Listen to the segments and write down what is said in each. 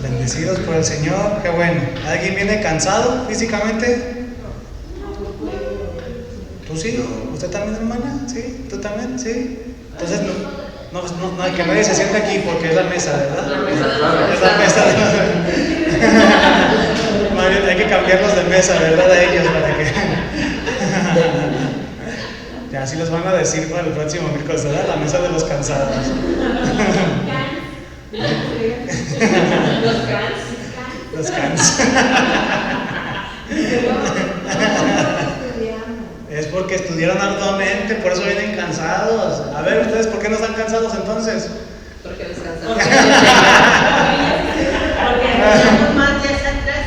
Bendecidos por el Señor, qué bueno. ¿Alguien viene cansado físicamente? ¿Tú sí? ¿Usted también, hermana? ¿Sí? ¿Tú también? ¿Sí? Entonces no hay que nadie se siente aquí porque es la mesa, ¿verdad? Es la mesa de hay que cambiarlos de mesa, ¿verdad? A ellos para que ya así les van a decir para el próximo miércoles, ¿verdad? La mesa de los cansados. Los cans. Es porque estudiaron arduamente, por eso vienen cansados. A ver, ¿ustedes por qué no están cansados entonces? Porque descansamos. Porque más días atrás.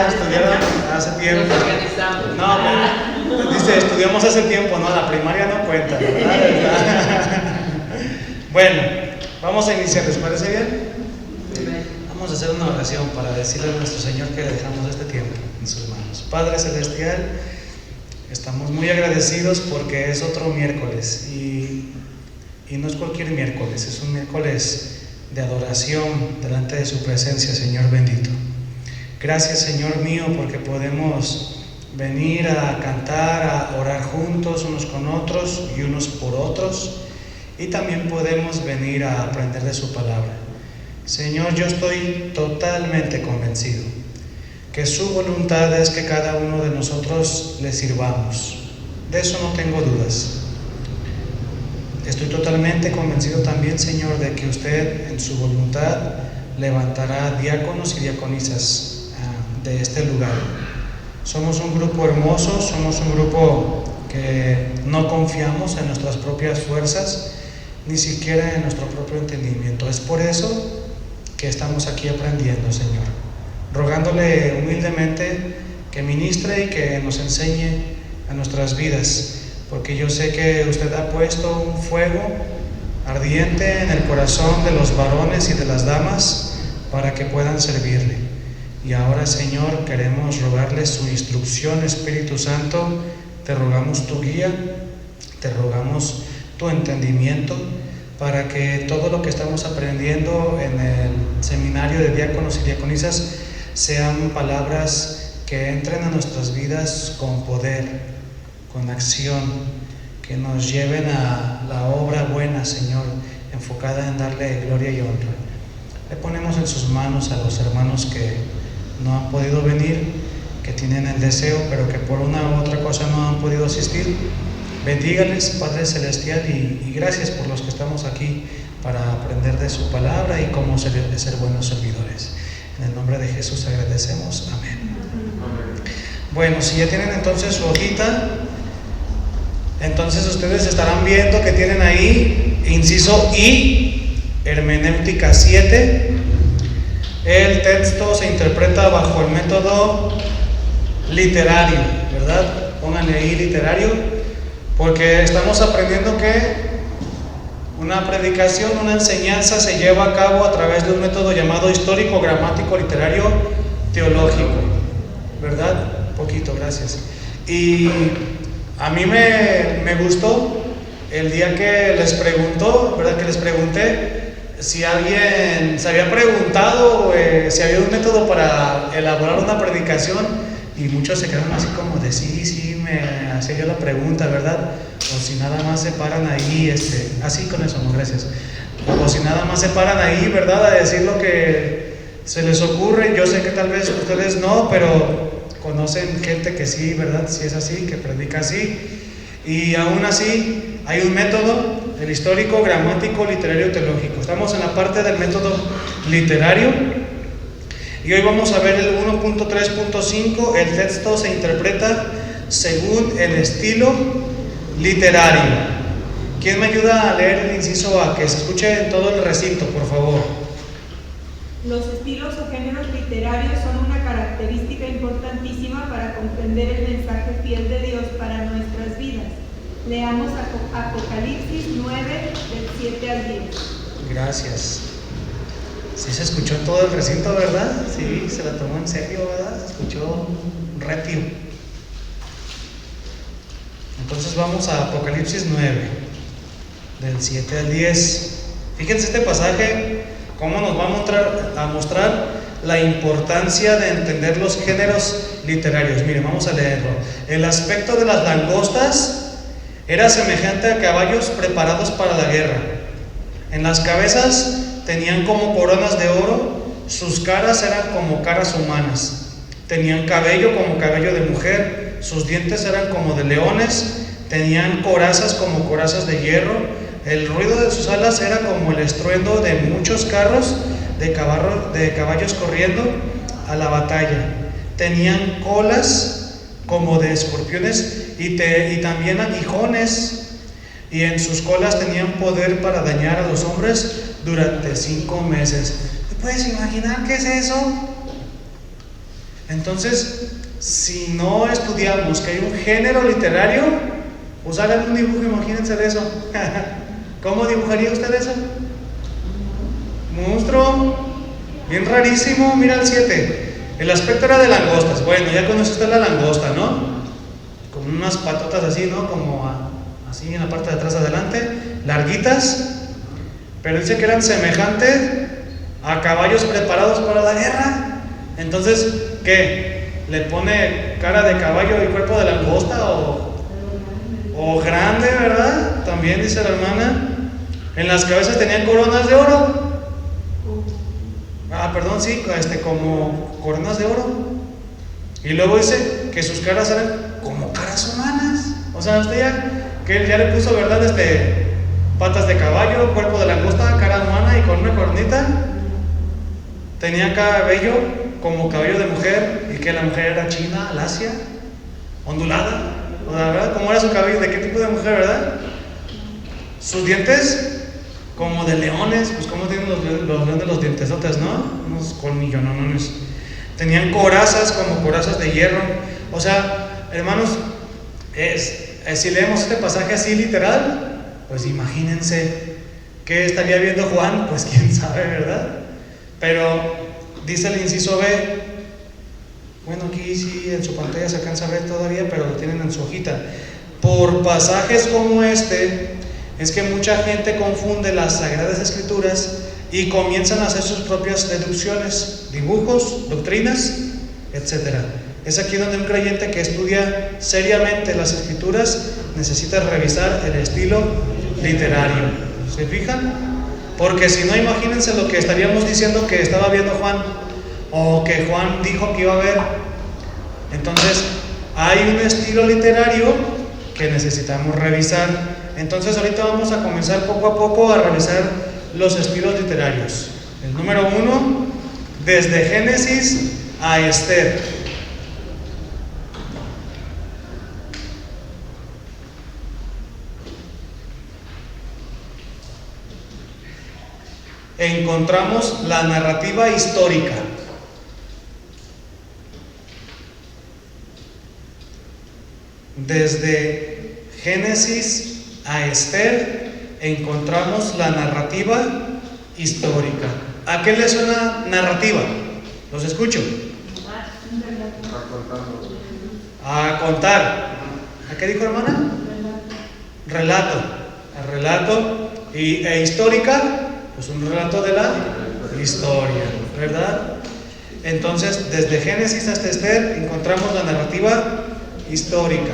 Estudiaron hace tiempo. Nos organizamos. No, dice, estudiamos hace tiempo, no, la primaria no cuenta, ¿verdad? Bueno, vamos a iniciar, ¿les parece bien? Vamos a hacer una oración para decirle a nuestro Señor que dejamos este tiempo en sus manos. Padre Celestial, estamos muy agradecidos porque es otro miércoles y no es cualquier miércoles, es un miércoles de adoración delante de su presencia, Señor bendito. Gracias, Señor mío, porque podemos venir a cantar, a orar juntos unos con otros y unos por otros, y también podemos venir a aprender de su palabra. Señor, yo estoy totalmente convencido que su voluntad es que cada uno de nosotros le sirvamos. De eso no tengo dudas. Estoy totalmente convencido también, Señor, de que usted en su voluntad levantará diáconos y diaconisas de este lugar. Somos un grupo hermoso, somos un grupo que no confiamos en nuestras propias fuerzas, ni siquiera en nuestro propio entendimiento. Es por eso que estamos aquí aprendiendo, Señor, rogándole humildemente que ministre y que nos enseñe a nuestras vidas, porque yo sé que usted ha puesto un fuego ardiente en el corazón de los varones y de las damas para que puedan servirle. Y ahora, Señor, queremos rogarle su instrucción, Espíritu Santo. Te rogamos tu guía, te rogamos tu entendimiento, para que todo lo que estamos aprendiendo en el seminario de diáconos y diaconisas sean palabras que entren a nuestras vidas con poder, con acción, que nos lleven a la obra buena, Señor, enfocada en darle gloria y honra. Le ponemos en sus manos a los hermanos que no han podido venir, que tienen el deseo, pero que por una u otra cosa no han podido asistir. Bendígales, Padre Celestial, y gracias por los que estamos aquí para aprender de su palabra y cómo ser buenos servidores. En el nombre de Jesús agradecemos. Amén. Bueno, si ya tienen entonces su hojita, entonces ustedes estarán viendo que tienen ahí, inciso I, hermenéutica 7. El texto se interpreta bajo el método literario, ¿verdad? Pónganle ahí literario. Porque estamos aprendiendo que una predicación, una enseñanza se lleva a cabo a través de un método llamado histórico, gramático, literario, teológico, ¿verdad? Poquito, gracias. Y a mí me gustó el día que les preguntó, ¿verdad? Que les pregunté si alguien se había preguntado si había un método para elaborar una predicación. Y muchos se quedaron así como de sí, me hacía yo la pregunta, ¿verdad? O si nada más se paran ahí, así con eso, no, gracias. O si nada más se paran ahí, ¿verdad? A decir lo que se les ocurre. Yo sé que tal vez ustedes no, pero conocen gente que sí, ¿verdad? Si es así, que predica así. Y aún así hay un método, el histórico, gramático, literario, teológico. Estamos en la parte del método literario. Y hoy vamos a ver el 1.3.5, el texto se interpreta según el estilo literario. ¿Quién me ayuda a leer el inciso A? Que se escuche en todo el recinto, por favor. Los estilos o géneros literarios son una característica importantísima para comprender el mensaje fiel de Dios para nuestras vidas. Leamos Apocalipsis 9, del 7 al 10. Gracias. Sí se escuchó en todo el recinto, ¿verdad? Sí, se la tomó en serio, ¿verdad? Se escuchó retio. Entonces vamos a Apocalipsis 9, del 7 al 10. Fíjense, este pasaje cómo nos va a mostrar la importancia de entender los géneros literarios. Miren, vamos a leerlo. El aspecto de las langostas era semejante a caballos preparados para la guerra. En las cabezas tenían como coronas de oro, sus caras eran como caras humanas. Tenían cabello como cabello de mujer, sus dientes eran como de leones, tenían corazas como corazas de hierro. El ruido de sus alas era como el estruendo de muchos carros de caballos corriendo a la batalla. Tenían colas como de escorpiones y también aguijones, y en sus colas tenían poder para dañar a los hombres durante 5 meses. ¿Te puedes imaginar qué es eso? Entonces, si no estudiamos que hay un género literario, pues hagan un dibujo, imagínense de eso. ¿Cómo dibujaría usted eso? Monstruo, bien rarísimo. Mira el 7. El aspecto era de langostas. Bueno, ya conoce usted la langosta, ¿no? Con unas patotas así, ¿no? Como así en la parte de atrás adelante, larguitas. Pero dice que eran semejantes a caballos preparados para la guerra. Entonces, ¿qué? ¿Le pone cara de caballo y cuerpo de langosta o grande, verdad? También dice la hermana. En las cabezas tenían coronas de oro. Perdón, sí, como coronas de oro. Y luego dice que sus caras eran como caras humanas. O sea, usted ya le puso, ¿verdad? Patas de caballo, cuerpo de langosta, cara humana y con una coronita. Tenía cabello como cabello de mujer, y que la mujer era china, lacia, ondulada, ¿verdad? ¿Cómo era su cabello? ¿De qué tipo de mujer, verdad? Sus dientes como de leones, pues como tienen los leones los dientesotes, ¿no? Unos colmillonones. Tenían corazas como corazas de hierro. O sea, hermanos, si leemos este pasaje así literal, pues imagínense qué estaría viendo Juan, pues quién sabe, ¿verdad? Pero dice el inciso B, bueno, aquí sí en su pantalla se alcanza a ver todavía, pero lo tienen en su hojita. Por pasajes como este, es que mucha gente confunde las Sagradas Escrituras y comienzan a hacer sus propias deducciones, dibujos, doctrinas, etc. Es aquí donde un creyente que estudia seriamente las Escrituras necesita revisar el estilo literario. ¿Se fijan? Porque si no, imagínense lo que estaríamos diciendo que estaba viendo Juan, o que Juan dijo que iba a ver. Entonces, hay un estilo literario que necesitamos revisar. Entonces ahorita vamos a comenzar poco a poco a revisar los estilos literarios. El número 1, desde Génesis a Esther. Encontramos la narrativa histórica. Desde Génesis a Esther encontramos la narrativa histórica. ¿A qué le suena narrativa? Los escucho. A contar. ¿A qué dijo, hermana? Relato. A relato. E histórica, pues un relato de la historia, ¿verdad? Entonces, desde Génesis hasta Esther encontramos la narrativa histórica.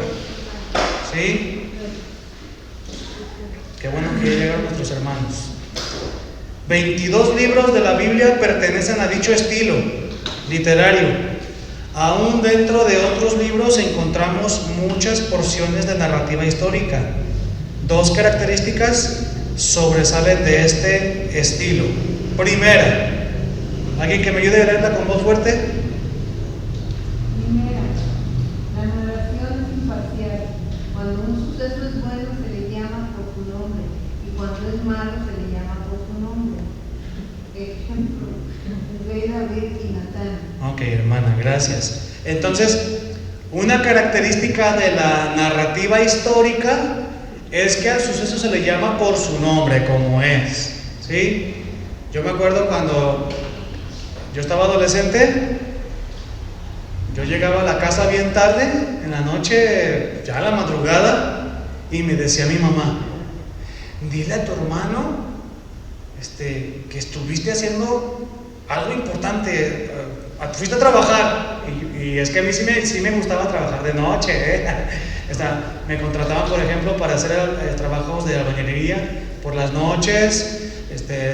¿Sí? Qué bueno que llegaron nuestros hermanos. 22 libros de la Biblia pertenecen a dicho estilo literario. Aún dentro de otros libros encontramos muchas porciones de narrativa histórica. 2 características sobresalen de este estilo. Primera, ¿alguien que me ayude a leerla con voz fuerte? Primera, la narración es imparcial. Cuando un suceso es bueno se le llama por su nombre, y cuando es malo se le llama por su nombre. Ejemplo, el rey David y Natán. Ok, hermana, gracias. Entonces, una característica de la narrativa histórica es que al suceso se le llama por su nombre, como es. ¿Sí? Yo me acuerdo cuando yo estaba adolescente, yo llegaba a la casa bien tarde, en la noche, ya a la madrugada, y me decía mi mamá, dile a tu hermano, que estuviste haciendo algo importante, fuiste a trabajar, y es que a mí sí me gustaba trabajar de noche, me contrataban, por ejemplo, para hacer trabajos de albañilería por las noches,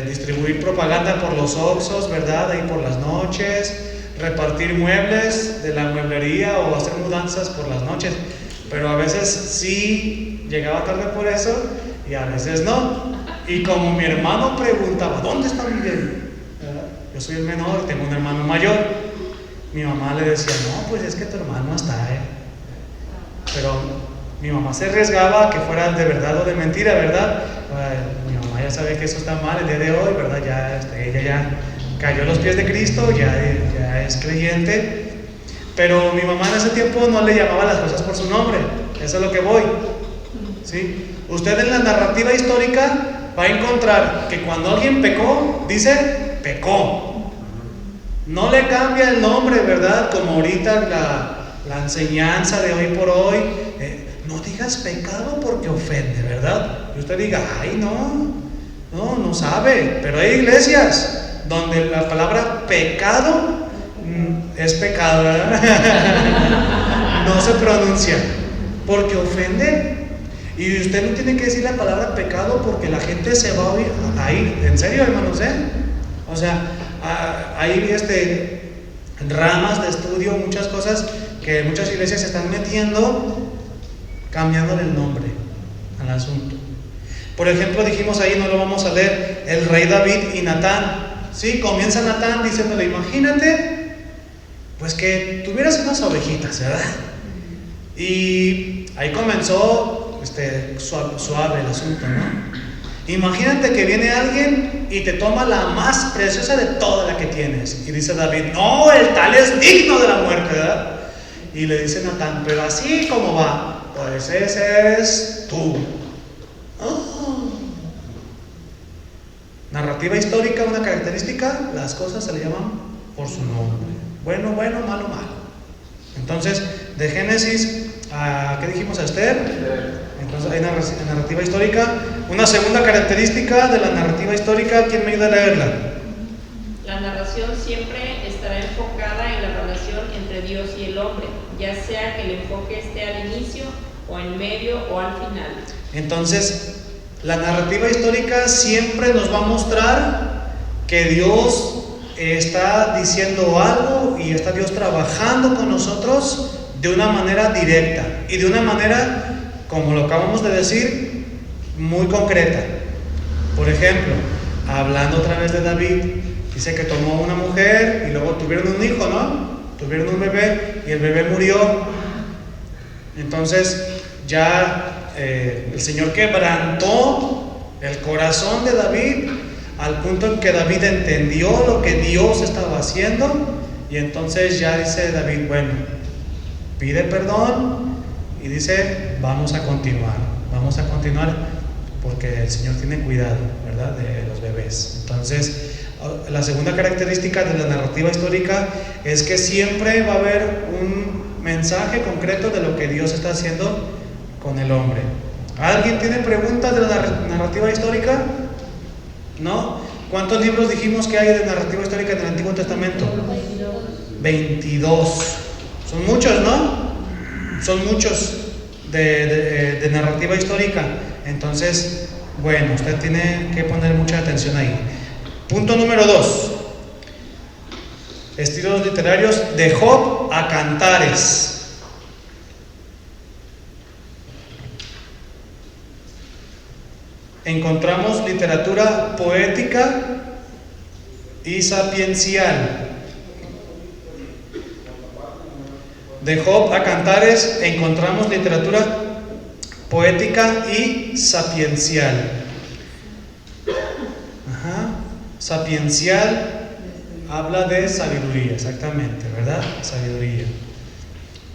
distribuir propaganda por los Oxxos, ¿verdad? Ahí por las noches, repartir muebles de la mueblería o hacer mudanzas por las noches, pero a veces sí llegaba tarde por eso y a veces no. Y como mi hermano preguntaba, ¿dónde está Miguel? Yo soy el menor, tengo un hermano mayor. Mi mamá le decía, no, pues es que tu hermano está, Pero mi mamá se arriesgaba a que fuera de verdad o de mentira, ¿verdad? Mi mamá ya sabe que eso está mal el día de hoy, ¿verdad? Ella ya cayó a los pies de Cristo, ya es creyente. Pero mi mamá en ese tiempo no le llamaba las cosas por su nombre. Eso es lo que voy, ¿sí? Usted en la narrativa histórica va a encontrar que cuando alguien pecó, dice pecó. No le cambia el nombre, ¿verdad? Como ahorita la enseñanza de hoy por hoy. No digas pecado porque ofende, ¿verdad? Y usted diga, ay, no sabe. Pero hay iglesias donde la palabra pecado es pecado, ¿verdad? No se pronuncia porque ofende. Y usted no tiene que decir la palabra pecado porque la gente se va a ir. ¿En serio, hermanos? O sea, hay ramas de estudio, muchas cosas que muchas iglesias se están metiendo, cambiándole el nombre al asunto. Por ejemplo, dijimos ahí, no lo vamos a leer, el rey David y Natán. Sí, comienza Natán diciéndole, imagínate, pues que tuvieras unas ovejitas, ¿verdad? Y ahí comenzó suave el asunto, ¿no? Imagínate que viene alguien y te toma la más preciosa de toda la que tienes. Y dice David, no, el tal es digno de la muerte, ¿verdad? Y le dice Natán, pero así como va, pues ese eres tú. Oh. Narrativa histórica, una característica, las cosas se le llaman por su nombre. Bueno, malo, malo. Entonces, de Génesis a, ¿qué dijimos? A Esther. Entonces hay narrativa histórica. Una segunda característica de la narrativa histórica, ¿quién me ayuda a leerla? La narración siempre estará enfocada en la relación entre Dios y el hombre, ya sea que el enfoque esté al inicio o en medio o al final. Entonces, la narrativa histórica siempre nos va a mostrar que Dios está diciendo algo y está Dios trabajando con nosotros de una manera directa y de una manera, como lo acabamos de decir, muy concreta. Por ejemplo, hablando otra vez de David, dice que tomó una mujer y luego tuvieron un hijo, ¿no? Tuvieron un bebé y el bebé murió. Entonces ya el Señor quebrantó el corazón de David al punto en que David entendió lo que Dios estaba haciendo, y entonces ya dice David, bueno, pide perdón y dice, vamos a continuar porque el Señor tiene cuidado, ¿verdad?, de los bebés. Entonces, la segunda característica de la narrativa histórica es que siempre va a haber un mensaje concreto de lo que Dios está haciendo con el hombre. ¿Alguien tiene preguntas de la narrativa histórica? ¿No? ¿Cuántos libros dijimos que hay de narrativa histórica en el Antiguo Testamento? 22. Son muchos, ¿no? Son muchos de narrativa histórica. Entonces, bueno, usted tiene que poner mucha atención ahí. Punto número 2. Estilos literarios de Job a Cantares. Encontramos literatura poética y sapiencial. De Job a Cantares encontramos literatura poética y sapiencial. Sapiencial habla de sabiduría, exactamente, ¿verdad? Sabiduría.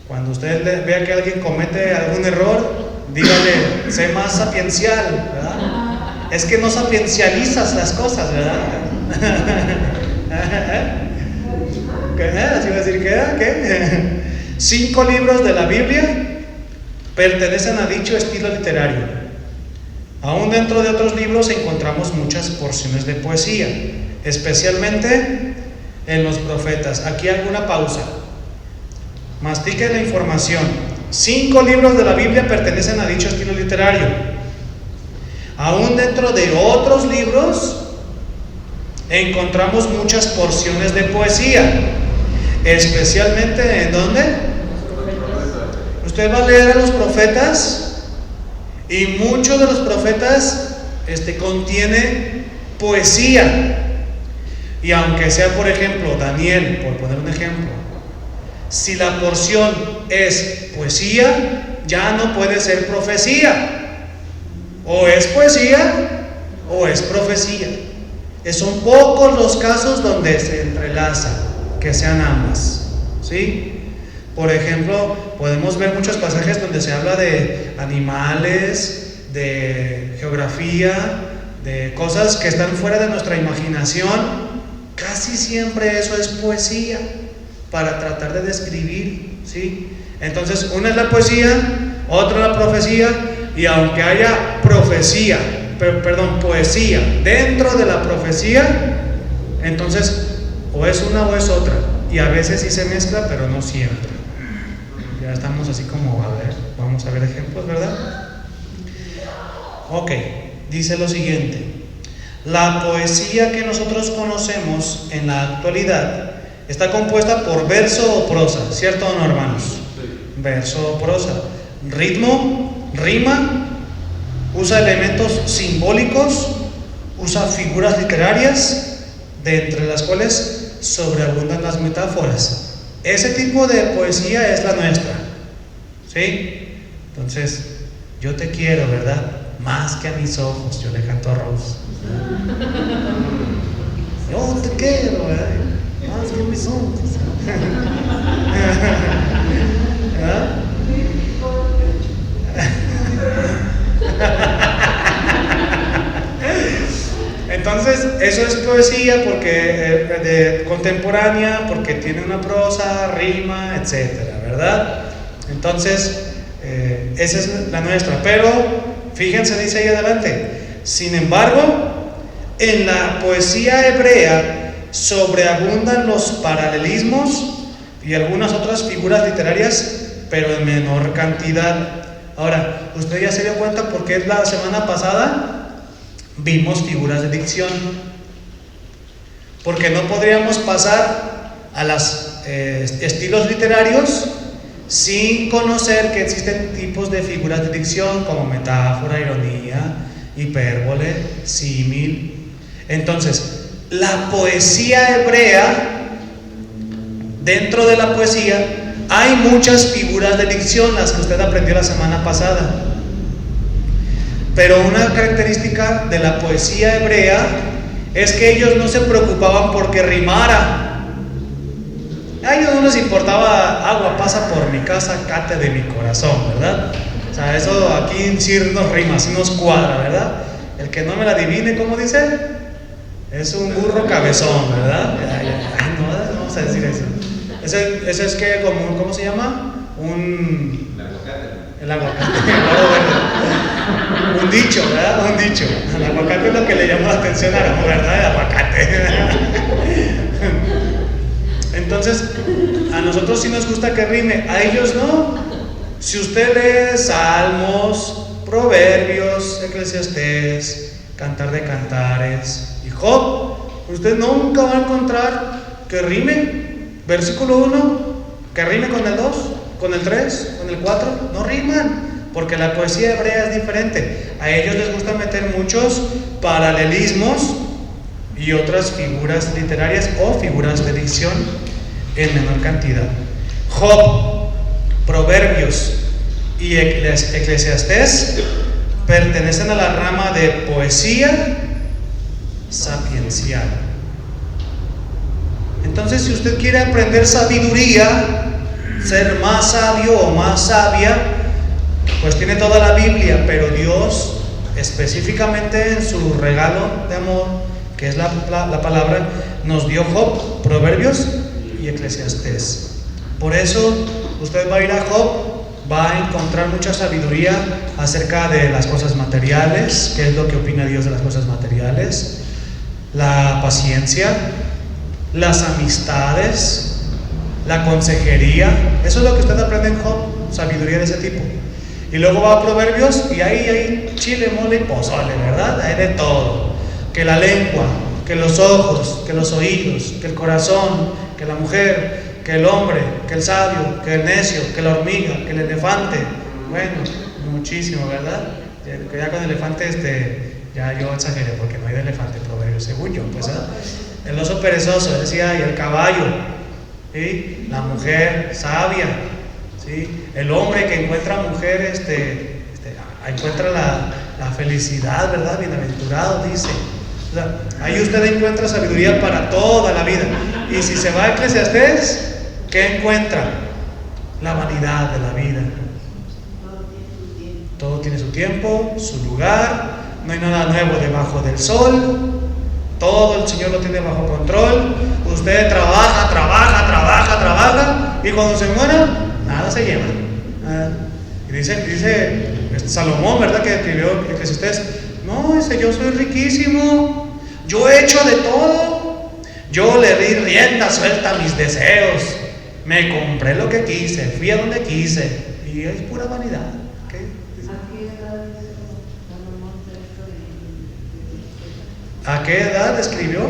Cuando usted vea que alguien comete algún error, dígale, sé más sapiencial, ¿verdad? Es que no sapiencializas las cosas, ¿verdad? ¿Qué? ¿Así va a decir qué? 5 libros de la Biblia pertenecen a dicho estilo literario. Aún dentro de otros libros encontramos muchas porciones de poesía, especialmente en los profetas. Aquí alguna pausa. Mastiquen la información. 5 libros de la Biblia pertenecen a dicho estilo literario. Aún dentro de otros libros encontramos muchas porciones de poesía, especialmente ¿en dónde? Usted va a leer a los profetas y muchos de los profetas contiene poesía. Y aunque sea, por ejemplo, Daniel, por poner un ejemplo, si la porción es poesía, ya no puede ser profecía. O es poesía o es profecía. Son pocos los casos donde se entrelaza, que sean ambas, ¿sí? Por ejemplo, podemos ver muchos pasajes donde se habla de animales, de geografía, de cosas que están fuera de nuestra imaginación. Casi siempre eso es poesía para tratar de describir, ¿sí? Entonces, una es la poesía, otra la profecía, y aunque haya poesía dentro de la profecía, entonces o es una o es otra, y a veces sí se mezcla, pero no siempre. Ya estamos así como, vamos a ver ejemplos, ¿verdad? Ok, dice lo siguiente: la poesía que nosotros conocemos en la actualidad está compuesta por verso o prosa, ¿cierto o no, hermanos? Sí. Verso o prosa, ritmo, rima, usa elementos simbólicos, usa figuras literarias, de entre las cuales sobreabundan las metáforas. Ese tipo de poesía es la nuestra, ¿sí? Entonces, yo te quiero, ¿verdad? Más que a mis ojos, yo le canto a Rose. Yo te quiero, ¿verdad? Más que a mis ojos. ¿Ah? Entonces, eso es poesía porque contemporánea, porque tiene una prosa, rima, etcétera, ¿verdad? Entonces, esa es la nuestra. Pero, fíjense, dice ahí adelante: sin embargo, en la poesía hebrea sobreabundan los paralelismos y algunas otras figuras literarias, pero en menor cantidad. Ahora, ¿usted ya se dio cuenta por qué la semana pasada vimos figuras de dicción? Porque no podríamos pasar a los estilos literarios sin conocer que existen tipos de figuras de dicción como metáfora, ironía, hipérbole, símil. Entonces, la poesía hebrea, dentro de la poesía hay muchas figuras de dicción, las que usted aprendió la semana pasada. Pero una característica de la poesía hebrea es que ellos no se preocupaban porque rimara. A ellos no les importaba: agua pasa por mi casa, cate de mi corazón, ¿verdad? O sea, eso aquí sí nos rima, sí nos cuadra, ¿verdad? El que no me la adivine, ¿cómo dice? Es un burro cabezón, ¿verdad? Ay, no vamos a decir eso. Ese es que, ¿cómo se llama? El aguacate. Un dicho, ¿verdad? Un dicho. El aguacate es lo que le llamó la atención a la ¿verdad? El aguacate. Entonces, a nosotros sí nos gusta que rime, a ellos no. Si usted lee Salmos, Proverbios, Eclesiastés, Cantar de Cantares y Job, usted nunca va a encontrar que rime. Versículo 1, que rime con el 2, con el 3, con el 4, no riman, porque la poesía hebrea es diferente. A ellos les gusta meter muchos paralelismos y otras figuras literarias o figuras de dicción en menor cantidad. Job, Proverbios y Eclesiastés pertenecen a la rama de poesía sapiencial. Entonces, si usted quiere aprender sabiduría, ser más sabio o más sabia, pues tiene toda la Biblia, pero Dios específicamente en su regalo de amor, que es la palabra, nos dio Job, Proverbios y Eclesiastés. Por eso usted va a ir a Job va a encontrar mucha sabiduría acerca de las cosas materiales, qué es lo que opina Dios de las cosas materiales, la paciencia, las amistades, la consejería. Eso es lo que usted aprende en Job, sabiduría de ese tipo. Y luego va a Proverbios y ahí hay chile, mole y pozole, ¿verdad? Hay de todo. Que la lengua, que los ojos, que los oídos, que el corazón, que la mujer, que el hombre, que el sabio, que el necio, que la hormiga, que el elefante. Bueno, muchísimo, ¿verdad? Que ya con elefante, ya yo exageré porque no hay de elefante en Proverbios, según yo, pues, ¿verdad? El oso perezoso, decía, y el caballo, ¿sí? La mujer sabia, ¿sí? El hombre que encuentra mujer, encuentra la felicidad, ¿verdad? Bienaventurado, dice. O sea, ahí usted encuentra sabiduría para toda la vida. Y si se va a Eclesiastés, ¿qué encuentra? La vanidad de la vida. Todo tiene su tiempo, su lugar, no hay nada nuevo debajo del sol, todo el Señor lo tiene bajo control. Usted trabaja, y cuando se muera, nada se lleva. Y dice Salomón, ¿verdad? Que escribió Eclesiastés, no, dice, yo soy riquísimo, yo he hecho de todo, yo le di rienda suelta a mis deseos, me compré lo que quise, fui a donde quise, y es pura vanidad. ¿A qué edad escribió?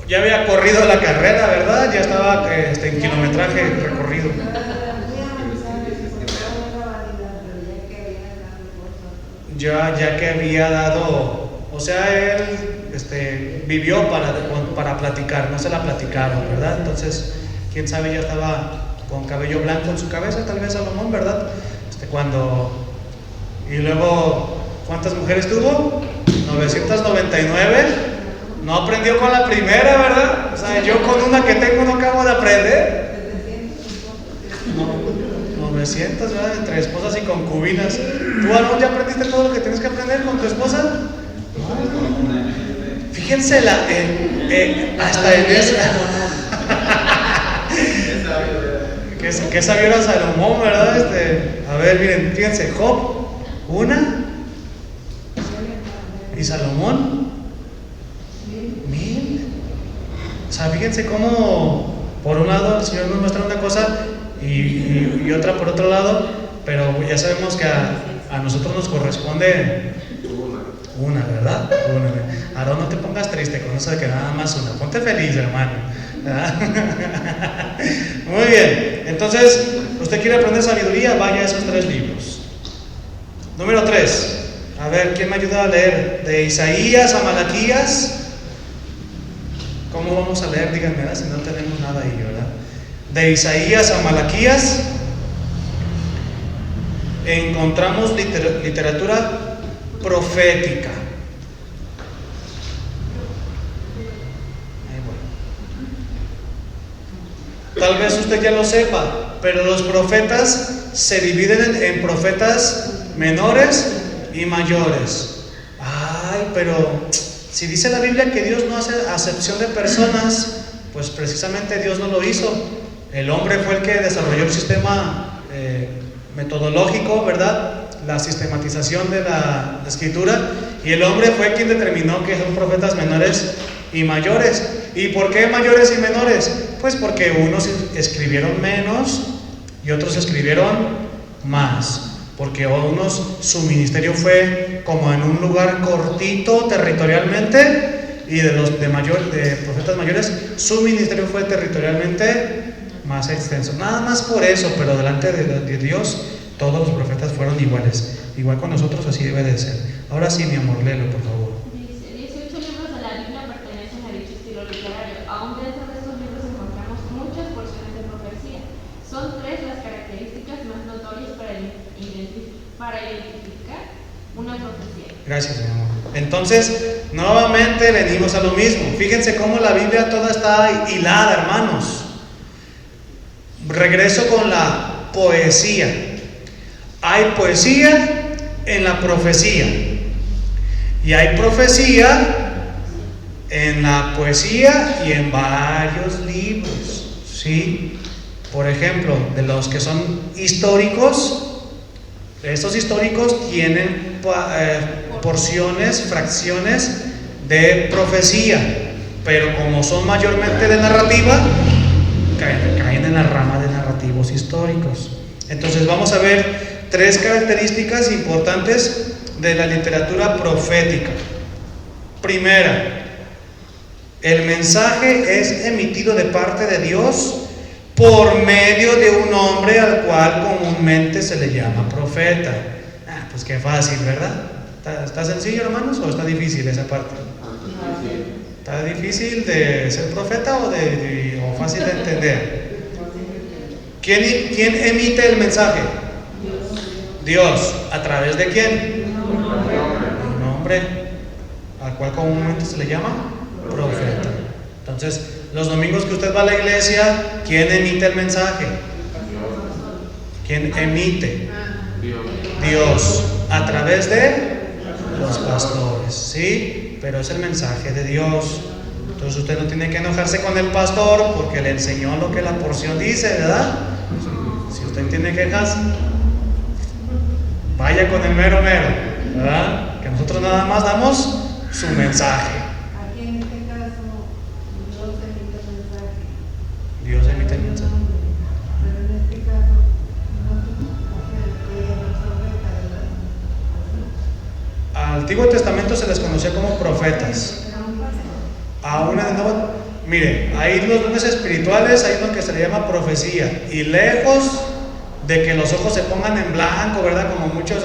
Ya había corrido la carrera, ¿verdad? Ya estaba en kilometraje recorrido. Ya que había dado, o sea, él vivió para platicar, no se la platicaron, ¿verdad? Entonces, quién sabe, ya estaba con cabello blanco en su cabeza, tal vez Salomón, ¿verdad? Y luego, ¿cuántas mujeres tuvo? 999. No aprendió con la primera, ¿verdad? O sea, yo con una que tengo no acabo de aprender. 900, ¿verdad? Entre esposas y concubinas. ¿Tú, Aarón, ya aprendiste todo lo que tienes que aprender con tu esposa? No. Fíjense hasta en esa. Qué sabio era Salomón, ¿verdad? A ver, miren, fíjense, Job, una, y Salomón, 1000. O sea, fíjense cómo por un lado el Señor nos muestra una cosa y otra por otro lado, pero ya sabemos que a nosotros nos corresponde una, ¿verdad? Una. Aarón, no te pongas triste con eso de que nada más una, ponte feliz, hermano. Muy bien, entonces, ¿usted quiere aprender sabiduría? Vaya a esos 3 libros. Número 3, a ver, ¿quién me ayuda a leer? De Isaías a Malaquías. ¿Cómo vamos a leer? Díganme, ¿verdad? Si no tenemos nada ahí, ¿verdad? De Isaías a Malaquías encontramos literatura profética. Tal vez usted ya lo sepa, pero los profetas se dividen en profetas menores y mayores. Ay, pero si dice la Biblia que Dios no hace acepción de personas, pues precisamente Dios no lo hizo. El hombre fue el que desarrolló el sistema metodológico, ¿verdad? La sistematización de la escritura, y el hombre fue quien determinó que son profetas menores y mayores. ¿Y por qué mayores y menores? Pues porque unos escribieron menos y otros escribieron más. Porque unos, su ministerio fue como en un lugar cortito territorialmente, y de profetas mayores, su ministerio fue territorialmente más extenso. Nada más por eso, pero delante de Dios todos los profetas fueron iguales. Igual con nosotros, así debe de ser. Ahora sí, mi amor, léelo, por favor. Dice, 18 libros de la Biblia pertenecen a dicho estilo literario. Aún dentro de estos libros encontramos muchas porciones de profecía. Son 3 las características más notorias para identificar una profecía. Gracias, mi amor. Entonces, nuevamente venimos a lo mismo. Fíjense cómo la Biblia toda está hilada, hermanos. Regreso con la poesía. Hay poesía en la profecía, y hay profecía en la poesía y en varios libros, ¿sí? por ejemplo, de los que son históricos, estos históricos tienen porciones, fracciones de profecía, pero como son mayormente de narrativa, caen en la rama de narrativos históricos. Entonces vamos a ver 3 características importantes de la literatura profética. Primera, el mensaje es emitido de parte de Dios por medio de un hombre al cual comúnmente se le llama profeta. Pues qué fácil, ¿verdad? ¿Está sencillo, hermanos, o está difícil esa parte? ¿Está difícil de ser profeta o fácil de entender? ¿Quién emite el mensaje? Dios. ¿A través de quién? Un hombre al cual comúnmente se le llama profeta. Entonces, los domingos que usted va a la iglesia, ¿quién emite el mensaje? ¿Quién emite? Dios. A través de los pastores, ¿sí? Pero es el mensaje de Dios. Entonces usted no tiene que enojarse con el pastor porque le enseñó lo que la porción dice, ¿verdad? Si usted tiene quejas, vaya con el mero, ¿verdad? Que nosotros nada más damos su mensaje. Aquí en este caso, Dios emite el mensaje. Dios emite el mensaje. Pero en este caso, no se profeta, ¿verdad? Al Antiguo Testamento se les conocía como profetas. Aún en el Nuevo, mire, hay los dones espirituales, hay uno que se le llama profecía, y lejos de que los ojos se pongan en blanco, ¿verdad? Como muchos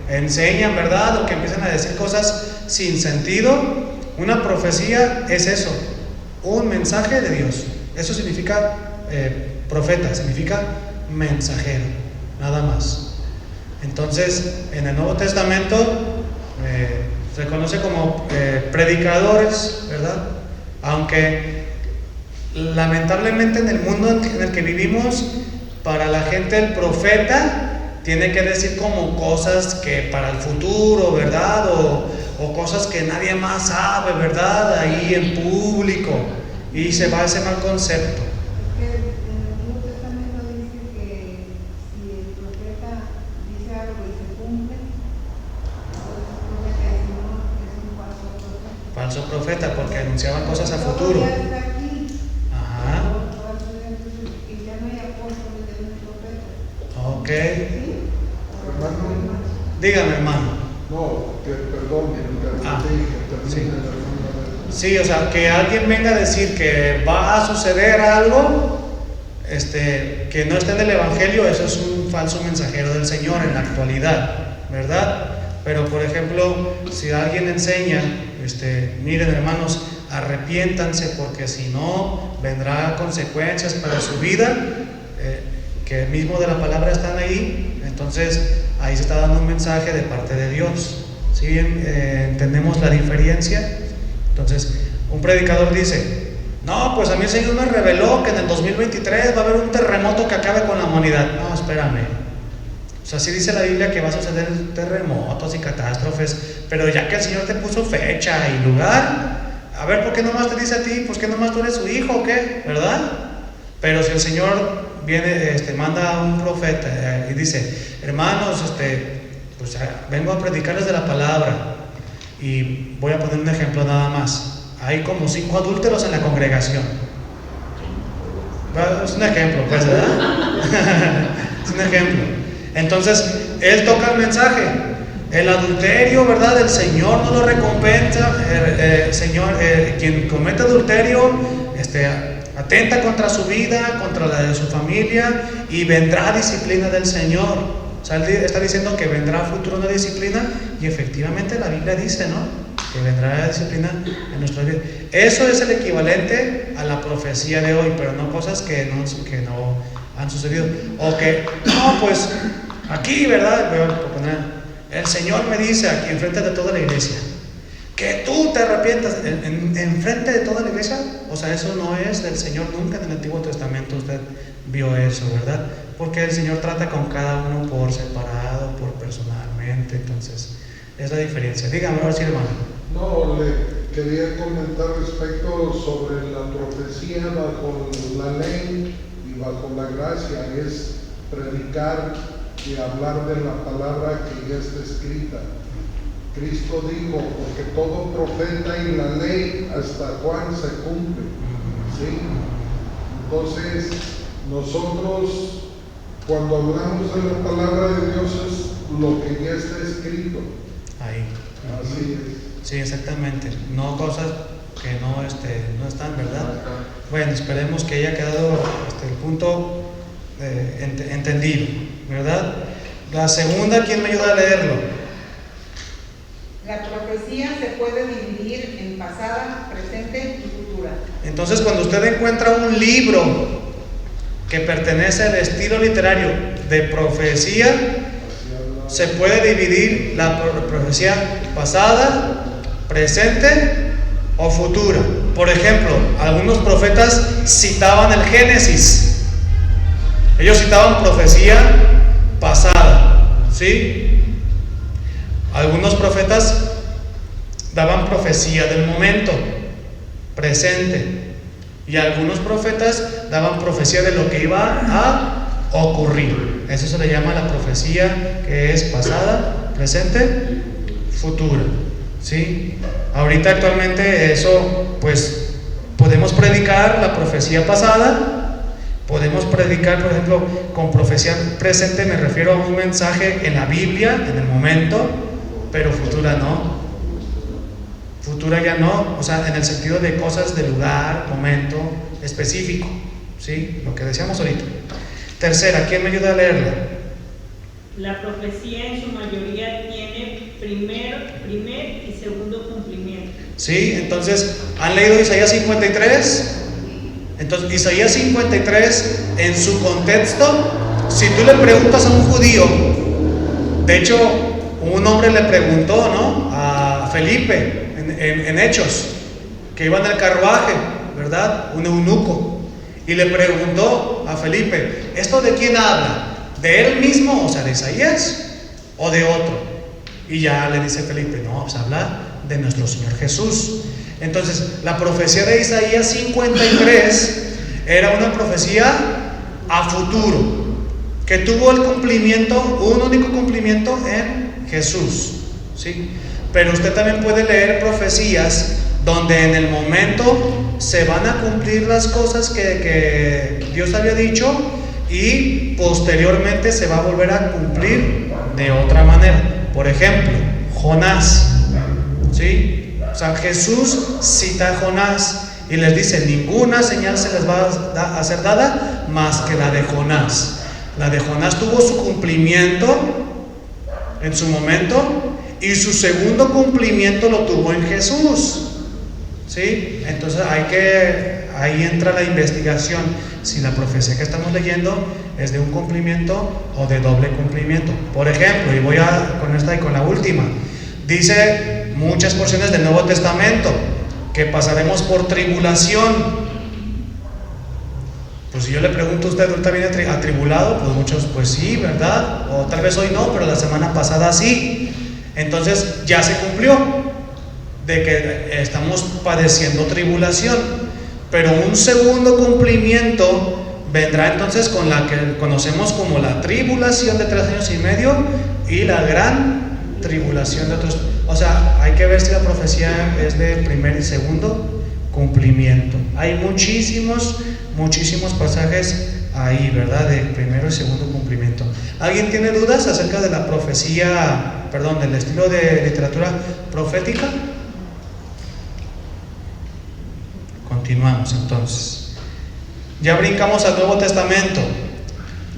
enseñan, ¿verdad? O que empiezan a decir cosas sin sentido. Una profecía es eso, un mensaje de Dios. Eso significa profeta, significa mensajero, nada más. Entonces, en el Nuevo Testamento se conoce como predicadores, ¿verdad? Aunque lamentablemente en el mundo en el que vivimos, para la gente el profeta tiene que decir como cosas que para el futuro, ¿verdad? O cosas que nadie más sabe, ¿verdad? Ahí en público, y se va a ese mal concepto. Es que en el Nuevo Testamento dice que si el profeta dice algo y se cumple, Falso profeta, porque anunciaban cosas a futuro. Ya está aquí. Ajá. Y ya no hay apóstoles de los profetas. Ok. ¿Sí? Hermano, Dígame, hermano. no, perdón, Sí. Sí, o sea, que alguien venga a decir que va a suceder algo que no esté en el Evangelio, eso es un falso mensajero del Señor en la actualidad, ¿verdad? Pero por ejemplo, si alguien enseña, miren hermanos, arrepiéntanse porque si no vendrá consecuencias para su vida, que mismo de la palabra están ahí, entonces ahí se está dando un mensaje de parte de Dios. ¿Sí? Entendemos la diferencia. Entonces, un predicador dice: no, pues a mí el Señor me reveló que en el 2023 va a haber un terremoto que acabe con la humanidad. No, espérame. O sea, sí dice la Biblia que va a suceder terremotos y catástrofes, pero ya que el Señor te puso fecha y lugar, a ver, ¿por qué nomás te dice a ti? Pues que nomás tú eres su hijo o qué, ¿verdad? Pero si el Señor viene, manda a un profeta y dice: hermanos, pues vengo a predicarles de la palabra, y voy a poner un ejemplo nada más. Hay como 5 adúlteros en la congregación. Es un ejemplo, pues, ¿verdad? Es un ejemplo. Entonces, él toca el mensaje. El adulterio, ¿verdad? El Señor no lo recompensa. Señor, quien comete adulterio, atenta contra su vida, contra la de su familia, y vendrá disciplina del Señor. O sea, él está diciendo que vendrá a futuro una disciplina, y efectivamente la Biblia dice, ¿no? Que vendrá disciplina en nuestra vida. Eso es el equivalente a la profecía de hoy, pero no cosas que no han sucedido. O que, no, pues aquí, ¿verdad? El Señor me dice aquí enfrente de toda la iglesia que tú te arrepientas enfrente de toda la iglesia. O sea, eso no es del Señor. Nunca en el Antiguo Testamento usted vio eso, ¿verdad? Porque el Señor trata con cada uno por separado, por personalmente. Entonces, es la diferencia. Dígame, a ver si hermano. No, le quería comentar respecto sobre la profecía bajo la ley y bajo la gracia es predicar y hablar de la palabra que ya está escrita. Cristo dijo, porque todo profeta y la ley hasta Juan se cumple. ¿Sí? Entonces, nosotros cuando hablamos de la palabra de Dios es lo que ya está escrito. Ahí. Así es. Sí, exactamente. No cosas que no están, ¿verdad? Bueno, esperemos que haya quedado el punto entendido, ¿verdad? La segunda, ¿quién me ayuda a leerlo? La profecía se puede dividir en pasada, presente y futura. Entonces, cuando usted encuentra un libro que pertenece al estilo literario de profecía, se puede dividir la profecía pasada, presente o futura. Por ejemplo, algunos profetas citaban el Génesis. Ellos citaban profecía pasada, ¿sí? Algunos profetas daban profecía del momento presente, y algunos profetas daban profecía de lo que iba a ocurrir. Eso se le llama la profecía que es pasada, presente, futura, ¿sí? Ahorita actualmente eso, pues podemos predicar la profecía pasada. Podemos predicar, por ejemplo, con profecía presente me refiero a un mensaje en la Biblia, en el momento, pero futura no. Futura ya no, o sea, en el sentido de cosas de lugar, momento específico, ¿sí? Lo que decíamos ahorita. Tercera, ¿quién me ayuda a leerla? La profecía en su mayoría tiene primer y segundo cumplimiento. ¿Sí? Entonces, ¿han leído Isaías 53? Entonces, Isaías 53, en su contexto, si tú le preguntas a un judío, de hecho, un hombre le preguntó, ¿no?, a Felipe, en Hechos, que iba en el carruaje, ¿verdad?, un eunuco, y le preguntó a Felipe, ¿esto de quién habla? ¿De él mismo, o sea, de Isaías, o de otro? Y ya le dice Felipe, no, pues habla de nuestro Señor Jesús. Entonces, la profecía de Isaías 53 era una profecía a futuro, que tuvo el cumplimiento, un único cumplimiento en Jesús, ¿sí? Pero usted también puede leer profecías donde en el momento se van a cumplir las cosas que Dios había dicho, y posteriormente se va a volver a cumplir de otra manera. Por ejemplo, Jonás, ¿sí? O sea, Jesús cita a Jonás y les dice, ninguna señal se les va a ser dada más que la de Jonás. La de Jonás tuvo su cumplimiento en su momento, y su segundo cumplimiento lo tuvo en Jesús, ¿sí? Entonces ahí entra la investigación, si la profecía que estamos leyendo es de un cumplimiento o de doble cumplimiento. Por ejemplo, y voy con esta y con la última, dice muchas porciones del Nuevo Testamento que pasaremos por tribulación. Pues si yo le pregunto a usted, ¿ahorita viene atribulado? Pues muchos, pues sí, ¿verdad? O tal vez hoy no, pero la semana pasada sí. Entonces ya se cumplió de que estamos padeciendo tribulación. Pero un segundo cumplimiento vendrá entonces con la que conocemos como la tribulación de 3 años y medio y la gran tribulación de otros. O sea, hay que ver si la profecía es de primer y segundo cumplimiento. Hay muchísimos pasajes ahí, ¿verdad?, de primero y segundo cumplimiento. ¿Alguien tiene dudas acerca de la profecía, del estilo de literatura profética? Continuamos entonces. Ya brincamos al Nuevo Testamento,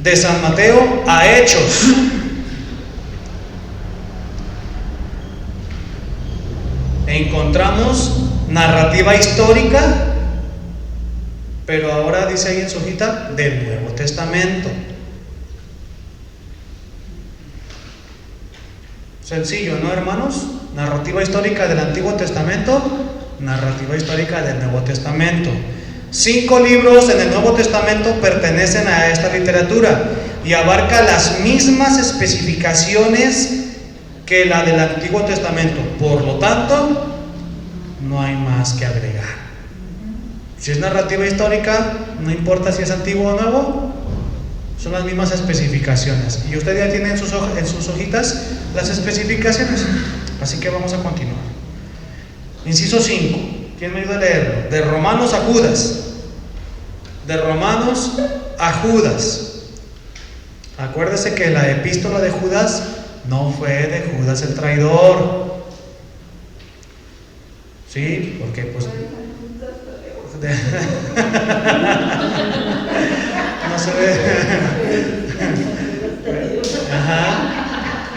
de San Mateo a Hechos. Encontramos narrativa histórica, pero ahora dice ahí en su hojita, del Nuevo Testamento. Sencillo, ¿no, hermanos? Narrativa histórica del Antiguo Testamento, narrativa histórica del Nuevo Testamento. 5 libros en el Nuevo Testamento pertenecen a esta literatura y abarca las mismas especificaciones que la del Antiguo Testamento. Por lo tanto, no hay más que agregar. Si es narrativa histórica, no importa si es antiguo o nuevo, son las mismas especificaciones. Y usted ya tiene en sus hojitas las especificaciones. Así que vamos a continuar. Inciso 5. ¿Quién me ayuda a leerlo? De Romanos a Judas. De Romanos a Judas. Acuérdese que la epístola de Judas no fue de Judas el traidor. ¿Sí? Porque pues... no se ve. Ajá.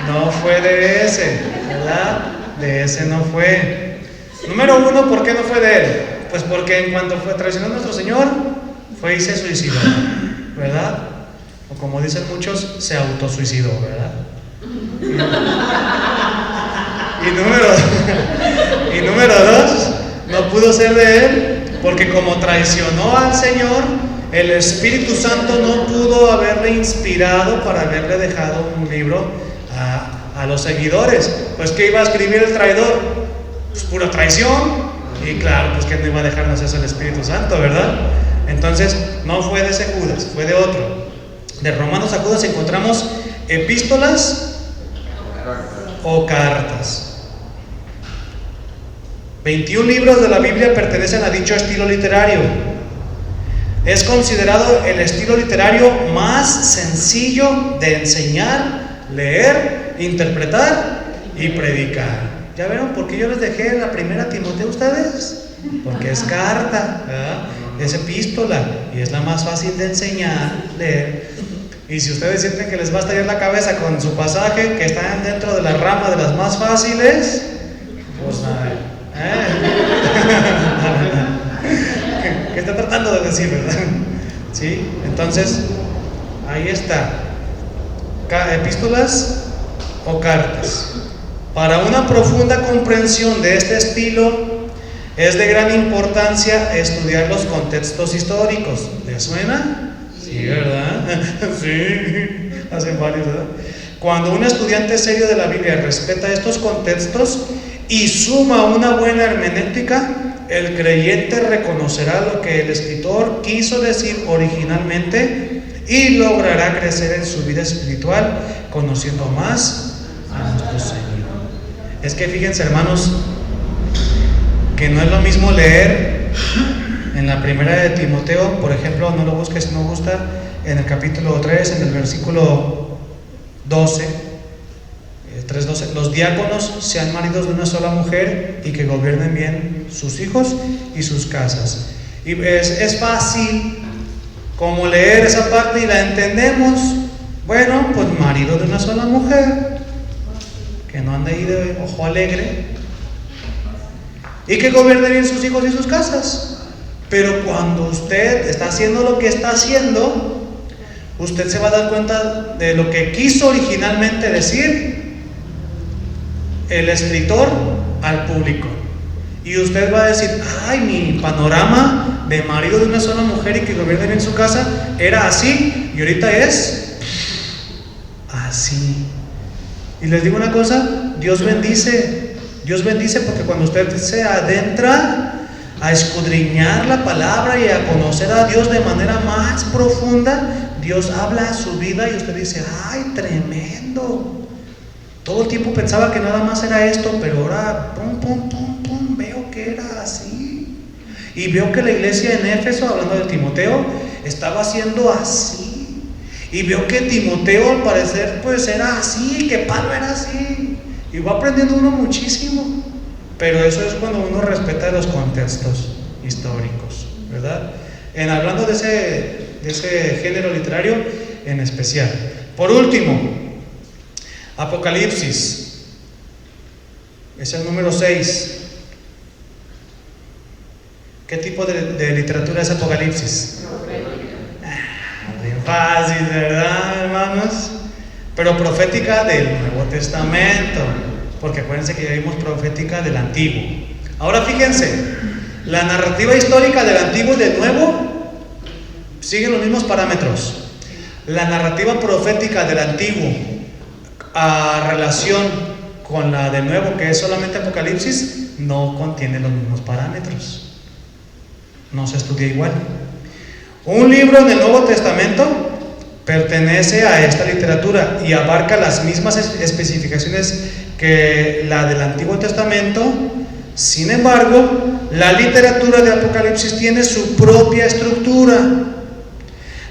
No fue de ese, ¿verdad? De ese no fue. Número 1, ¿por qué no fue de él? Pues porque en cuanto traicionó a nuestro Señor, fue y se suicidó, ¿verdad? O como dicen muchos, se autosuicidó, ¿verdad? Y número 2, no pudo ser de él porque como traicionó al Señor, el Espíritu Santo no pudo haberle inspirado para haberle dejado un libro a los seguidores. Pues ¿qué iba a escribir el traidor? Pues pura traición. Y claro, pues que no iba a dejarnos eso el Espíritu Santo, ¿verdad? Entonces no fue de ese Judas, fue de otro. De Romanos a Judas encontramos epístolas o cartas. 21 libros de la Biblia pertenecen a dicho estilo literario. Es considerado el estilo literario más sencillo de enseñar, leer, interpretar y predicar. ¿Ya vieron por qué yo les dejé la primera Timoteo a ustedes? Porque es carta, ¿verdad? Es epístola y es la más fácil de enseñar, leer. Y si ustedes sienten que les va a estallar la cabeza con su pasaje, que están dentro de la rama de las más fáciles, pues nada. ¿Qué está tratando de decir, verdad? ¿Sí? Entonces, ahí está. Epístolas o cartas. Para una profunda comprensión de este estilo, es de gran importancia estudiar los contextos históricos. ¿Les suena? Sí, ¿verdad? Sí, hacen varios, ¿verdad? Cuando un estudiante serio de la Biblia respeta estos contextos y suma una buena hermenéutica, el creyente reconocerá lo que el escritor quiso decir originalmente y logrará crecer en su vida espiritual, conociendo más a nuestro Señor. Es que fíjense, hermanos, que no es lo mismo leer en la primera de Timoteo, por ejemplo, no lo busques si no gusta, en el capítulo 3, en el versículo 12, 3:12, los diáconos sean maridos de una sola mujer y que gobiernen bien sus hijos y sus casas. Y es fácil como leer esa parte y la entendemos. Bueno, pues marido de una sola mujer, que no ande ahí de ojo alegre, y que gobierne bien sus hijos y sus casas. Pero cuando usted está haciendo lo que está haciendo, usted se va a dar cuenta de lo que quiso originalmente decir el escritor al público. Y usted va a decir: ay, mi panorama de marido de una sola mujer y que gobierne bien su casa era así, y ahorita es así. Y les digo una cosa, Dios bendice porque cuando usted se adentra a escudriñar la palabra y a conocer a Dios de manera más profunda, Dios habla a su vida y usted dice: ay, tremendo. Todo el tiempo pensaba que nada más era esto, pero ahora veo que era así. Y veo que la iglesia en Éfeso, hablando de Timoteo, estaba haciendo así. Y veo que Timoteo al parecer pues era así, que Pablo era así. Y va aprendiendo uno muchísimo. Pero eso es cuando uno respeta los contextos históricos, ¿verdad? Hablando de ese género literario en especial. Por último, Apocalipsis. Es el número 6. ¿Qué tipo de literatura es Apocalipsis? Bien fácil, ¿verdad, hermanos? Pero profética del Nuevo Testamento, porque acuérdense que ya vimos profética del Antiguo. Ahora fíjense, la narrativa histórica del Antiguo y del Nuevo siguen los mismos parámetros. La narrativa profética del Antiguo a relación con la del Nuevo, que es solamente Apocalipsis, no contiene los mismos parámetros. no se estudia igual. Un libro en el Nuevo Testamento pertenece a esta literatura y abarca las mismas especificaciones que la del Antiguo Testamento. Sin embargo, la literatura de Apocalipsis tiene su propia estructura,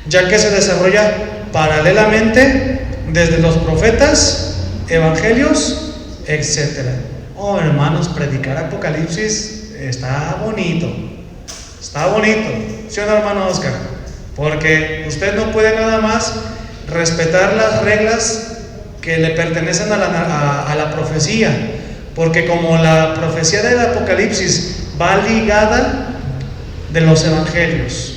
ya que se desarrolla paralelamente desde los profetas, evangelios, etc. Oh, hermanos, predicar Apocalipsis está bonito, ¿sí o no, hermano Oscar? Porque usted no puede nada más respetar las reglas que le pertenecen a la profecía, porque como la profecía del Apocalipsis va ligada de los evangelios,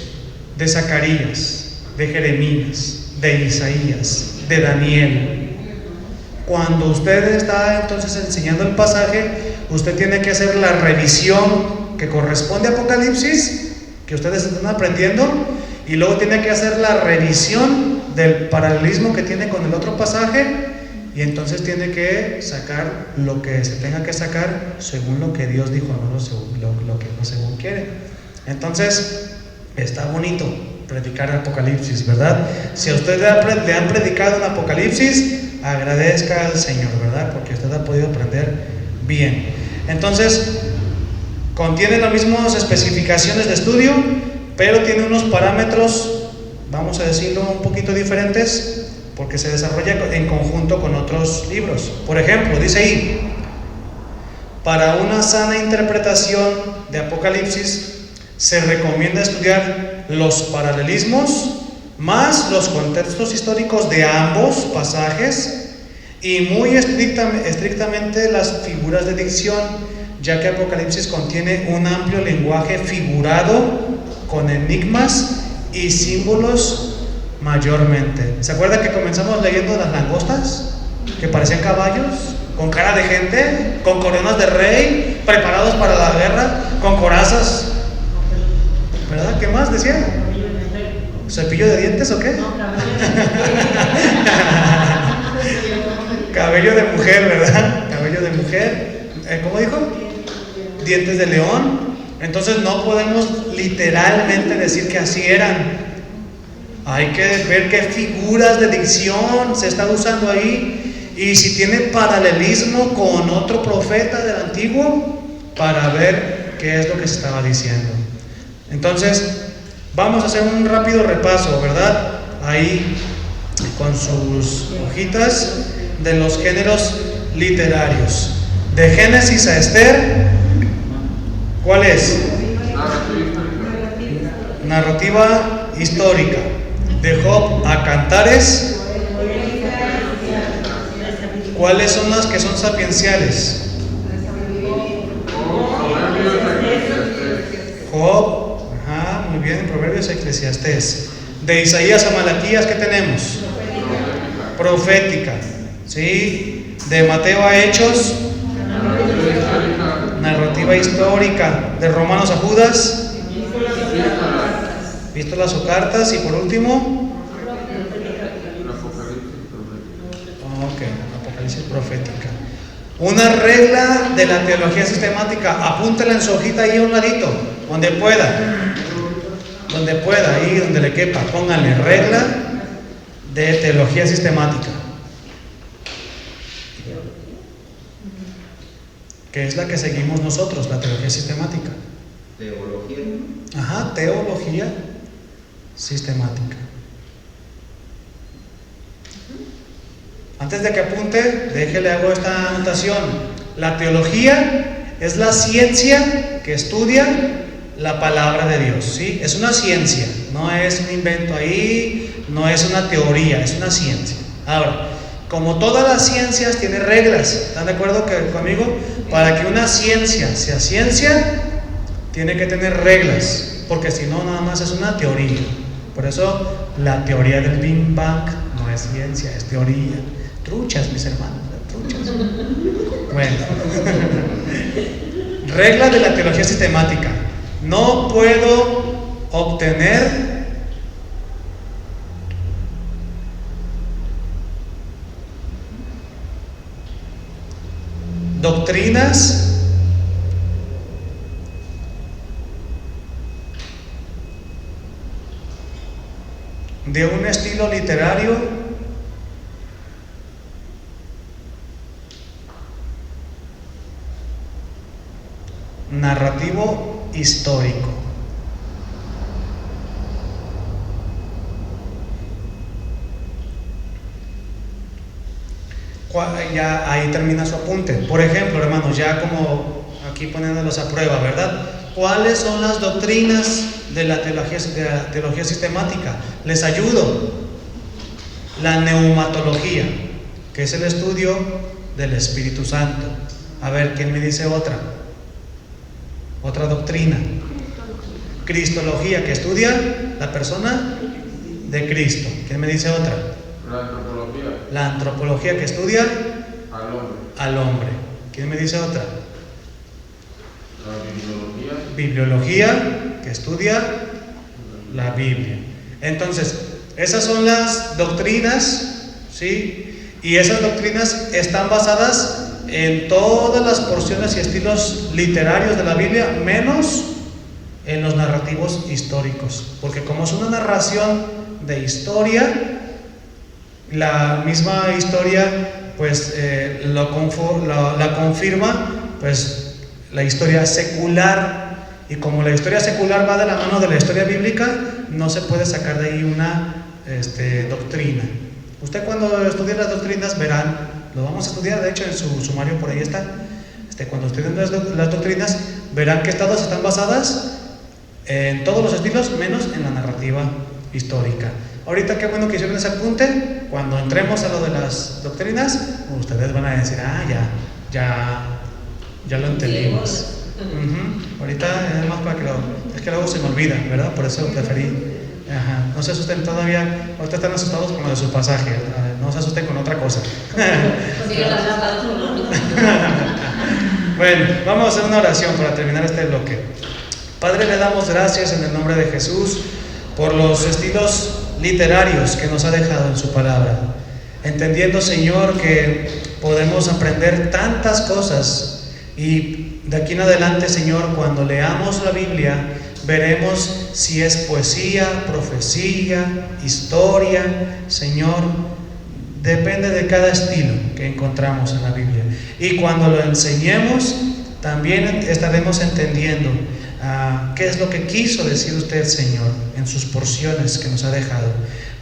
de Zacarías, de Jeremías, de Isaías, de Daniel, cuando usted está entonces enseñando el pasaje, usted tiene que hacer la revisión que corresponde a Apocalipsis, que ustedes están aprendiendo, y luego tiene que hacer la revisión del paralelismo que tiene con el otro pasaje, y entonces tiene que sacar lo que se tenga que sacar según lo que Dios dijo, no según lo que no según quiere. Entonces está bonito predicar Apocalipsis, ¿verdad? Si a usted le han predicado un Apocalipsis, agradezca al Señor, ¿verdad? Porque usted ha podido aprender bien. Entonces contiene las mismas especificaciones de estudio, pero tiene unos parámetros, vamos a decirlo, un poquito diferentes, porque se desarrolla en conjunto con otros libros. Por ejemplo, dice ahí: para una sana interpretación de Apocalipsis se recomienda estudiar los paralelismos más los contextos históricos de ambos pasajes y muy estrictamente las figuras de dicción, ya que Apocalipsis contiene un amplio lenguaje figurado con enigmas y símbolos mayormente. ¿Se acuerda que comenzamos leyendo las langostas que parecían caballos, con cara de gente, con coronas de rey, preparados para la guerra, con corazas, ¿verdad? ¿Qué más decía? ¿Cepillo de dientes o qué? Cabello de mujer, ¿verdad? Cabello de mujer. ¿Cómo dijo? Dientes de león. Entonces no podemos literalmente decir que así eran. Hay que ver qué figuras de dicción se está usando ahí y si tiene paralelismo con otro profeta del Antiguo para ver qué es lo que se estaba diciendo. Entonces vamos a hacer un rápido repaso, ¿verdad? Ahí con sus hojitas de los géneros literarios. De Génesis a Esther, ¿cuál es? Narrativa histórica. De Job a Cantares, ¿cuáles son las que son sapienciales? Job, ajá, muy bien, Proverbios, Eclesiastés. De Isaías a Malaquías, ¿qué tenemos? Profética, ¿sí? De Mateo a Hechos, narrativa histórica. De Romanos a Judas, epístolas o cartas. Y por último, Apocalipsis profética. Una regla de la teología sistemática, apúntela en su hojita ahí a un ladito, donde pueda, ahí donde le quepa, pónganle regla de teología sistemática, que es la que seguimos nosotros, la teología sistemática. Teología. Ajá, teología sistemática. Antes de que apunte, déjele hago esta anotación. La teología es la ciencia que estudia la palabra de Dios, ¿sí? Es una ciencia, no es un invento ahí, no es una teoría, es una ciencia. Ahora, como todas las ciencias tiene reglas, ¿están de acuerdo conmigo? Para que una ciencia sea ciencia, tiene que tener reglas, porque si no, nada más es una teoría. Por eso la teoría del Big Bang no es ciencia, es teoría. Truchas, mis hermanos, truchas. Bueno, regla de la teología sistemática: no puedo obtener doctrinas de un estilo literario narrativo histórico. Ya ahí termina su apunte. Por ejemplo, hermanos, ya como aquí poniéndolos a prueba, ¿verdad? ¿Cuáles son las doctrinas de la teología sistemática? Les ayudo. La neumatología, que es el estudio del Espíritu Santo. A ver, ¿quién me dice otra? Otra doctrina. Cristología, que estudia la persona de Cristo. ¿Quién me dice otra? La antropología. La antropología, que estudia al hombre. ¿Quién me dice otra? La bibliología. Bibliología, que estudia la Biblia. Entonces, esas son las doctrinas, ¿sí? Y esas doctrinas están basadas en todas las porciones y estilos literarios de la Biblia, menos en los narrativos históricos. Porque como es una narración de historia, la misma historia pues la confirma pues la historia secular, y como la historia secular va de la mano de la historia bíblica, no se puede sacar de ahí una doctrina. Usted cuando estudie las doctrinas verán, lo vamos a estudiar, de hecho en su sumario por ahí está, cuando estudien las doctrinas verán que todas están basadas en todos los estilos menos en la narrativa histórica. Ahorita qué bueno que hicieron ese apunte. Cuando entremos a lo de las doctrinas, ustedes van a decir, ya lo entendimos. Ahorita es más para que es que luego se me olvida, ¿verdad? Por eso preferí. No se asusten todavía. Ahorita están asustados con lo de su pasaje. No se asusten con otra cosa. Bueno, vamos a hacer una oración para terminar este bloque. Padre, le damos gracias en el nombre de Jesús por los estilos literarios que nos ha dejado en su palabra, entendiendo, Señor, que podemos aprender tantas cosas, y de aquí en adelante, Señor, cuando leamos la Biblia veremos si es poesía, profecía, historia. Señor, depende de cada estilo que encontramos en la Biblia, y cuando lo enseñemos también estaremos entendiendo qué es lo que quiso decir usted, Señor, en sus porciones que nos ha dejado.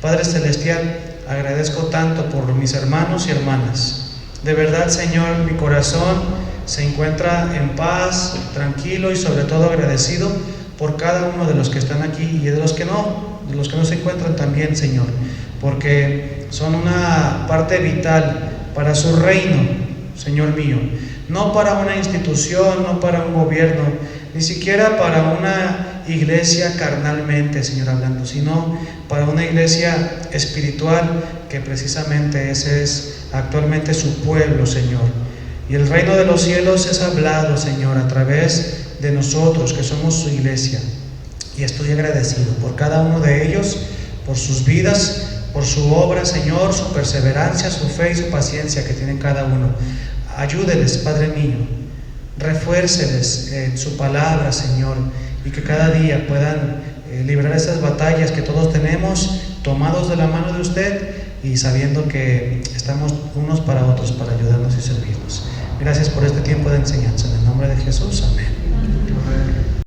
Padre Celestial, agradezco tanto por mis hermanos y hermanas. De verdad, Señor, mi corazón se encuentra en paz, tranquilo y sobre todo agradecido por cada uno de los que están aquí y de los que no se encuentran también, Señor, porque son una parte vital para su reino, Señor mío. No para una institución, no para un gobierno, ni siquiera para una iglesia carnalmente, Señor, hablando, sino para una iglesia espiritual, que precisamente ese es actualmente su pueblo, Señor. Y el reino de los cielos es hablado, Señor, a través de nosotros, que somos su iglesia. Y estoy agradecido por cada uno de ellos, por sus vidas, por su obra, Señor, su perseverancia, su fe y su paciencia que tienen cada uno. Ayúdeles, Padre mío, refuérceles en su palabra, Señor, y que cada día puedan librar esas batallas que todos tenemos, tomados de la mano de usted y sabiendo que estamos unos para otros para ayudarnos y servirnos. Gracias por este tiempo de enseñanza. En el nombre de Jesús, amén.